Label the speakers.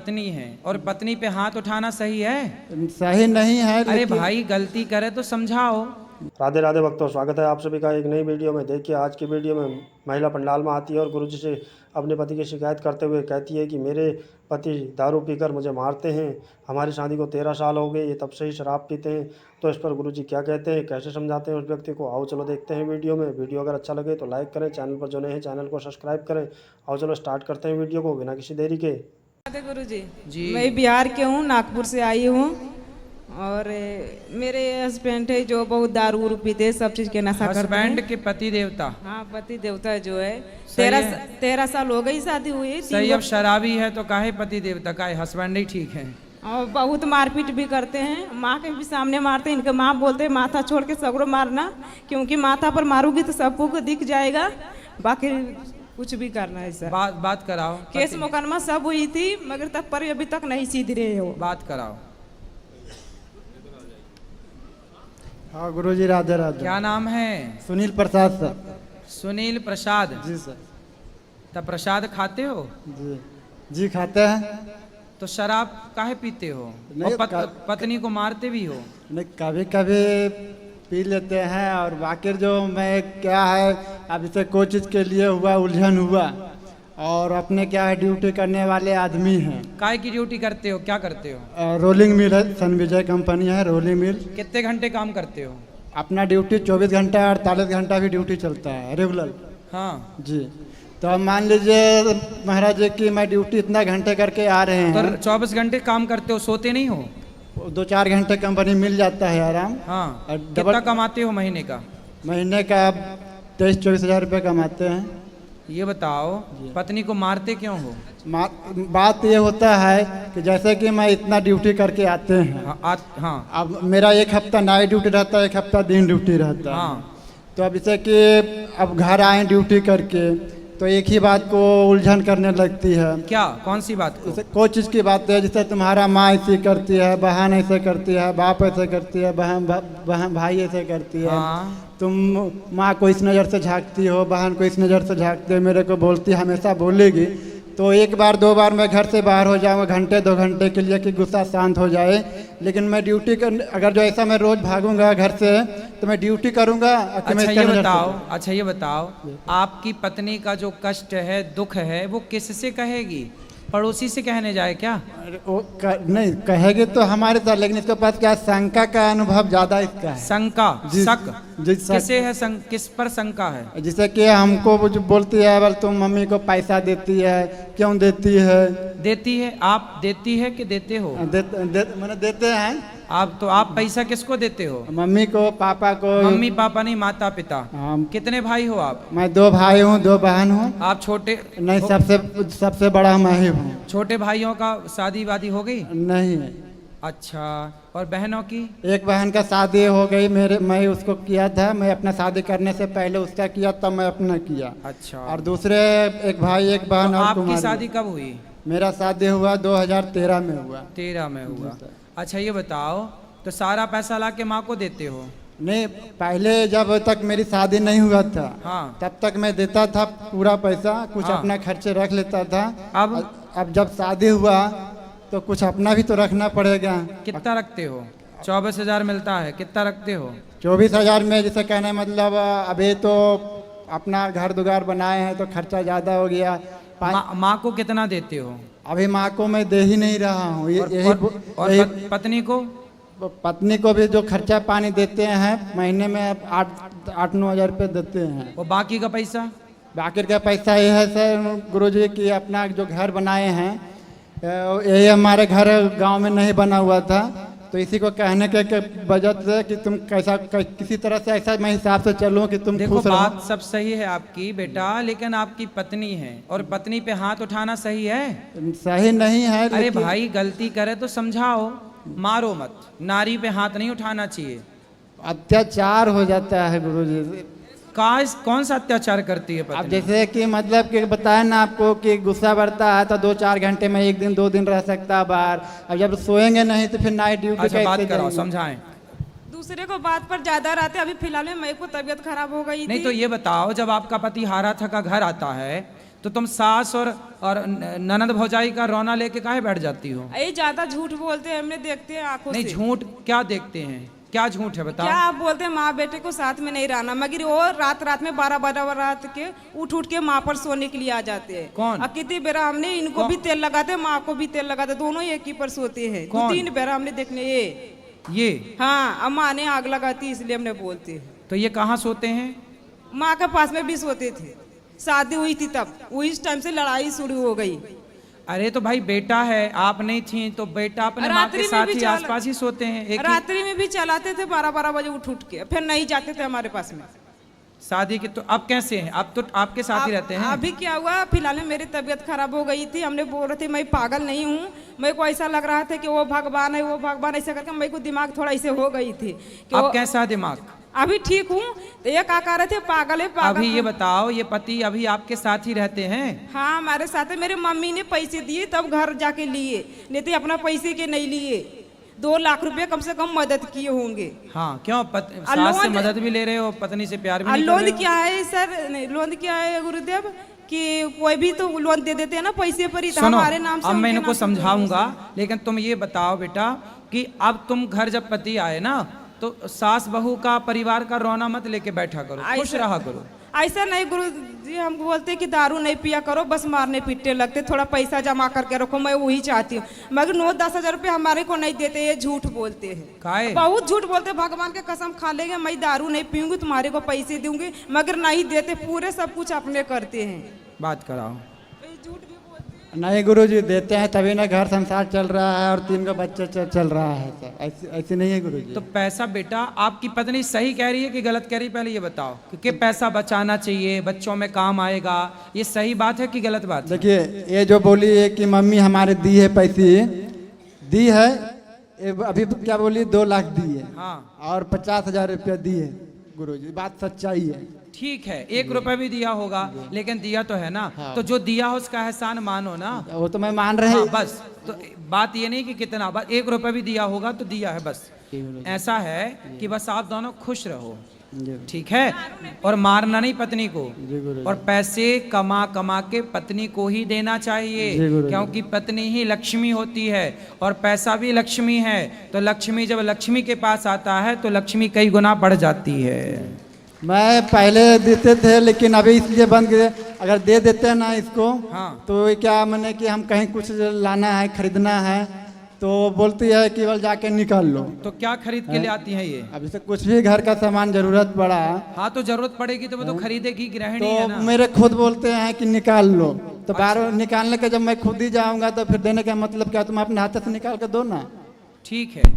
Speaker 1: पत्नी हैं और पत्नी पे हाथ उठाना सही है?
Speaker 2: सही नहीं है।
Speaker 1: अरे भाई गलती करे तो समझाओ।
Speaker 3: राधे राधे भक्तों, स्वागत है आप सभी का एक नई वीडियो में। देखिए आज की वीडियो में महिला पंडाल में आती है और गुरुजी से अपने पति की शिकायत करते हुए कहती है कि मेरे पति दारू पीकर मुझे मारते हैं, हमारी शादी को 13 साल हो गए, ये तब से ही शराब पीते हैं। तो इस पर गुरुजी क्या कहते हैं, कैसे समझाते हैं उस व्यक्ति को, आओ चलो देखते हैं वीडियो में। वीडियो अगर अच्छा लगे तो लाइक करें, चैनल पर जो नए हैं चैनल को सब्सक्राइब करें। आओ चलो स्टार्ट करते हैं वीडियो को बिना किसी देरी के।
Speaker 4: गुरु जी
Speaker 1: जी।
Speaker 4: मैं बिहार के हूँ, नागपुर से आई हूँ और मेरे हस्बैंड है जो बहुत दारू उरू पीते, सब चीज के नशा करते हैं।
Speaker 1: हस्बैंड के पति देवता।
Speaker 4: हाँ, पति देवता जो है।
Speaker 1: सही है।
Speaker 4: 13 साल हो गई शादी हुई।
Speaker 1: सही, अब शराबी है तो काहे पति देवता, काहे हस्बैंड ही ठीक है।
Speaker 4: और बहुत मारपीट भी करते हैं, माँ के भी सामने मारते हैं। इनके माँ बोलते हैं माथा छोड़ के सगड़ो मारना, क्योंकि माथा पर मारूंगी तो सबको को दिख जाएगा, बाकी कुछ भी करना है सर।
Speaker 1: बात कराओ।
Speaker 4: केस मुकदमा सब हुई थी मगर तब पर अभी तक नहीं सीध रहे हो।
Speaker 1: बात कराओ।
Speaker 2: हाँ गुरुजी, राधे राधे।
Speaker 1: क्या नाम है?
Speaker 2: सुनील प्रसाद सर।
Speaker 1: सुनील प्रसाद
Speaker 2: जी सर।
Speaker 1: तब प्रसाद खाते हो?
Speaker 2: जी जी खाते हैं।
Speaker 1: तो शराब काहे पीते हो?
Speaker 2: नहीं,
Speaker 1: और पत्नी को मारते भी हो?
Speaker 2: नहीं, कभी कभी पी लेते हैं। और बाकी जो मैं क्या है, अब जैसे कोई चीज़ के लिए हुआ उलझन हुआ और अपने क्या है ड्यूटी करने वाले आदमी हैं।
Speaker 1: काय की ड्यूटी करते हो, क्या करते हो?
Speaker 2: रोलिंग मिल है, सन विजय कंपनी है, रोलिंग मिल।
Speaker 1: कितने घंटे काम करते हो?
Speaker 2: अपना ड्यूटी 24 घंटा 48 घंटा भी ड्यूटी चलता है रेगुलर।
Speaker 1: हाँ
Speaker 2: जी। तो अब मान लीजिए महाराज जी कि मैं ड्यूटी इतना घंटे करके आ रहे
Speaker 1: तो
Speaker 2: हैं,
Speaker 1: 24 घंटे काम करते हो, सोते नहीं हो?
Speaker 2: 2-4 घंटे कंपनी मिल जाता है आराम।
Speaker 1: हाँ।
Speaker 2: और
Speaker 1: कितना कमाते हो महीने का?
Speaker 2: महीने का 23-24 हज़ार रुपये कमाते हैं।
Speaker 1: ये बताओ पत्नी को मारते क्यों हो?
Speaker 2: बात ये होता है कि जैसे कि मैं इतना ड्यूटी करके आते हैं।
Speaker 1: हाँ।
Speaker 2: अब मेरा एक हफ्ता नाइट ड्यूटी रहता है, एक हफ्ता दिन ड्यूटी रहता है।
Speaker 1: हाँ।
Speaker 2: तो अब जैसे कि अब घर आए ड्यूटी करके तो एक ही बात को उलझन करने लगती है।
Speaker 1: क्या, कौन सी बात को?
Speaker 2: जैसे कोई चीज़ की बात है, जैसे तुम्हारा माँ ऐसी करती है, बहन ऐसे करती है, बाप ऐसे करती है, बहन भाई ऐसे करती है।
Speaker 1: हाँ।
Speaker 2: तुम माँ को इस नज़र से झांकती हो, बहन को इस नज़र से झांकती हो, मेरे को बोलती हमेशा बोलेगी। तो एक बार 2 बार मैं घर से बाहर हो जाऊँगा घंटे 2 घंटे के लिए कि गुस्सा शांत हो जाए, लेकिन मैं ड्यूटी कर, अगर जो ऐसा मैं रोज़ भागूंगा घर से तो मैं ड्यूटी करूंगा।
Speaker 1: अच्छा ये बताओ आपकी पत्नी का जो कष्ट है, दुख है, वो किससे कहेगी? पड़ोसी से कहने जाए क्या?
Speaker 2: नहीं कहेगी तो हमारे साथ, लेकिन इसके पास क्या शंका का अनुभव ज्यादा इसका है।
Speaker 1: शंका? शक?
Speaker 2: शक।
Speaker 1: किसे है किस पर शंका है?
Speaker 2: जैसे कि हमको जो बोलती है, बोल तुम मम्मी को पैसा देती है, क्यों देती है?
Speaker 1: देती है? आप देती है कि देते हो?
Speaker 2: मैंने देते हैं।
Speaker 1: आप पैसा किसको देते हो?
Speaker 2: मम्मी को, पापा को।
Speaker 1: मम्मी पापा नहीं, माता पिता। कितने भाई हो आप?
Speaker 2: मैं 2 भाई हूँ, 2 बहन हूँ।
Speaker 1: आप छोटे?
Speaker 2: नहीं, सबसे बड़ा मैं ही हूँ।
Speaker 1: छोटे भाइयों का शादी वादी हो गई?
Speaker 2: नहीं।
Speaker 1: अच्छा, और बहनों की?
Speaker 2: एक बहन का शादी हो गई, मैं उसको किया था, मैं अपना शादी करने से पहले उसका किया, तब मैं अपना किया।
Speaker 1: अच्छा।
Speaker 2: और दूसरे एक भाई एक बहन।
Speaker 1: तो
Speaker 2: और
Speaker 1: आपकी शादी कब हुई?
Speaker 2: मेरा शादी हुआ 2013 में हुआ।
Speaker 1: 13 में हुआ। अच्छा ये बताओ, तो सारा पैसा ला के माँ को देते हो?
Speaker 2: नहीं, पहले जब तक मेरी शादी नहीं हुआ था,
Speaker 1: हाँ।
Speaker 2: तब तक मैं देता था पूरा पैसा, कुछ
Speaker 1: हाँ।
Speaker 2: अपना खर्चे रख लेता था।
Speaker 1: अब
Speaker 2: जब शादी हुआ तो कुछ अपना भी तो रखना पड़ेगा।
Speaker 1: कितना रखते हो? 24,000 मिलता है, कितना रखते हो?
Speaker 2: 24,000 में जैसे कहने मतलब अभी तो अपना घर दुगार बनाए हैं तो खर्चा ज़्यादा हो गया।
Speaker 1: माँ को कितना देते हो?
Speaker 2: अभी माँ को मैं दे ही नहीं रहा हूँ।
Speaker 1: पत्नी को?
Speaker 2: पत्नी को भी जो खर्चा पानी देते हैं महीने में 8-9 हज़ार रुपये देते हैं।
Speaker 1: और बाकी का पैसा?
Speaker 2: बाकी का पैसा ये है सर गुरुजी कि अपना जो घर बनाए हैं, यही हमारे घर गांव में नहीं बना हुआ था, तो इसी को कहने के वजह से कि तुम कैसा किसी तरह से ऐसा मैं हिसाब से चलो कि तुम
Speaker 1: देखो बात सब सही है आपकी बेटा, लेकिन आपकी पत्नी है और पत्नी पे हाथ उठाना सही है?
Speaker 2: सही नहीं है।
Speaker 1: अरे भाई गलती करे तो समझाओ, मारो मत। नारी पे हाथ नहीं उठाना चाहिए।
Speaker 2: अत्याचार हो जाता है गुरुजी।
Speaker 1: कौन सा अत्याचार करती है पत्नी?
Speaker 2: अब जैसे कि मतलब कि बताया ना आपको कि गुस्सा बढ़ता है तो 2-4 घंटे में 1 दिन 2 दिन रह सकता है बाहर। अब जब सोएंगे नहीं तो फिर नाइट ड्यूटी।
Speaker 1: अच्छा बात कराओ, समझाएं।
Speaker 4: दूसरे को बात पर ज्यादा रहते। अभी फिलहाल में मेरे को तबीयत खराब हो गई
Speaker 1: नहीं
Speaker 4: थी।
Speaker 1: तो ये बताओ, जब आपका पति हारा थका घर आता है तो तुम सास और ननद भौजाई का रोना लेके काहे बैठ जाती हो?
Speaker 4: ये ज्यादा झूठ बोलते हैं, हमने देखते हैं आंखों
Speaker 1: नहीं,
Speaker 4: से।
Speaker 1: झूठ क्या देखते हैं? क्या झूठ है बताओ?
Speaker 4: क्या आप बोलते हैं माँ बेटे को साथ में नहीं रहना, मगर वो रात रात में 12 रात के उठ के माँ पर सोने के लिए आ जाते हैं।
Speaker 1: कौन?
Speaker 4: और कितनी बेरा हमने इनको भी तेल लगाते, माँ को भी तेल लगाते, दोनों एक ही पर सोते हैं।
Speaker 1: कौन?
Speaker 4: 2-3 बेरा हमने देखने
Speaker 1: ये
Speaker 4: हाँ, अब माँ ने आग लगाती इसलिए हमने बोलते हैं।
Speaker 1: तो ये कहाँ सोते हैं?
Speaker 4: माँ के पास में भी सोते थे, शादी हुई थी तब, उस टाइम से लड़ाई शुरू हो गई।
Speaker 1: अरे तो भाई बेटा है, आप नहीं थी तो बेटा अपने माँ के साथ ही आसपास ही सोते हैं। एक
Speaker 4: रात्रि में भी चलाते थे 12 बजे उठ के, फिर नहीं जाते थे हमारे पास में।
Speaker 1: शादी के तो अब कैसे हैं? अब तो आपके साथ ही रहते हैं।
Speaker 4: अभी क्या हुआ, फिलहाल में मेरी तबीयत खराब हो गई थी, हमने बोल रहे थे मैं पागल नहीं हूँ, मेरे को ऐसा लग रहा था कि वो भगवान है, वो भगवान, ऐसा करके मेरे को दिमाग थोड़ा ऐसे हो गई थी कि
Speaker 1: अब कैसा दिमाग?
Speaker 4: अभी ठीक हूँ। तो ये क्या कह रहे थे, पागल है पागल।
Speaker 1: अभी ये बताओ, ये पति अभी आपके साथ ही रहते हैं?
Speaker 4: हाँ, हमारे साथ है। मेरे मम्मी ने पैसे दिए तब घर जाके लिए, नहीं तो अपना पैसे के नहीं लिए। 2 लाख रुपए कम से कम मदद किए होंगे।
Speaker 1: हाँ, क्यों सास से मदद भी ले रहे हो, पत्नी से प्यार भी नहीं कर रहे
Speaker 4: लोन
Speaker 1: हो?
Speaker 4: क्या है सर, लोन क्या है गुरुदेव, कि कोई भी तो लोन दे देते हैं ना पैसे पर ही, तो
Speaker 1: सुनो,
Speaker 4: हमारे नाम से।
Speaker 1: अब मैं
Speaker 4: उनके
Speaker 1: इनको
Speaker 4: नाम से
Speaker 1: समझाऊंगा, लेकिन तुम ये बताओ बेटा कि अब तुम घर जब पति आए ना, तो सास बहू का परिवार का रोना मत लेके बैठा करो, खुश रहा करो।
Speaker 4: ऐसा नहीं गुरु जी, हम बोलते कि दारू नहीं पिया करो, बस मारने पीटने लगते, थोड़ा पैसा जमा करके रखो, मैं वही चाहती हूँ। मगर 9-10 हजार रुपये हमारे को नहीं देते, ये झूठ बोलते हैं,
Speaker 1: काहे?
Speaker 4: बहुत झूठ बोलते। भगवान के कसम खा लेंगे मैं दारू नहीं पीऊंगी, तुम्हारे को पैसे दूंगी, मगर नहीं देते, पूरे सब कुछ अपने करते हैं।
Speaker 1: बात कराओ।
Speaker 4: झूठ भी
Speaker 2: नहीं गुरुजी, देते हैं तभी ना घर संसार चल रहा है और 3 का बच्चा चल रहा है सर, ऐसे नहीं है गुरुजी।
Speaker 1: तो पैसा बेटा, आपकी पत्नी सही कह रही है कि गलत कह रही है? पहले ये बताओ, क्योंकि पैसा बचाना चाहिए, बच्चों में काम आएगा, ये सही बात है कि गलत बात है?
Speaker 2: देखिए, ये जो बोली है कि मम्मी हमारे दी है, पैसे दी है, ये अभी क्या बोली, 2 लाख दी है।
Speaker 1: हाँ,
Speaker 2: और 50,000 रुपया दी है गुरुजी, बात सच्चाई है।
Speaker 1: ठीक है, 1 रुपया भी दिया होगा, लेकिन दिया तो है ना।
Speaker 2: हाँ।
Speaker 1: तो जो दिया हो उसका एहसान मानो ना।
Speaker 2: वो तो मैं मान रहे
Speaker 1: हाँ, बस तो बात ये नहीं कि कितना, बस 1 रुपया भी दिया होगा तो दिया है, बस ऐसा है कि बस आप दोनों खुश रहो, ठीक है? और मारना नहीं पत्नी को, और पैसे कमा कमा के पत्नी को ही देना चाहिए, क्योंकि पत्नी ही लक्ष्मी होती है और पैसा भी लक्ष्मी है। तो लक्ष्मी जब लक्ष्मी के पास आता है तो लक्ष्मी कई गुना बढ़ जाती है।
Speaker 2: मैं पहले देते थे, लेकिन अभी इसलिए बंद किए। अगर दे देते हैं ना इसको,
Speaker 1: हाँ।
Speaker 2: तो क्या मैंने कि हम कहीं कुछ लाना है, खरीदना है, तो बोलती है केवल जाके निकाल लो।
Speaker 1: तो क्या खरीद के ले आती है ये?
Speaker 2: अभी से कुछ भी घर का सामान जरूरत पड़ा,
Speaker 1: हाँ, तो जरूरत पड़ेगी तो वो तो खरीदेगी, गृहिणी है
Speaker 2: तो
Speaker 1: ना।
Speaker 2: मेरे खुद बोलते हैं कि निकाल लो। तो बार निकालने के जब मैं खुद ही जाऊंगा तो फिर देने का मतलब क्या, तुम अपने हाथ से निकाल के दो ना।
Speaker 1: ठीक है।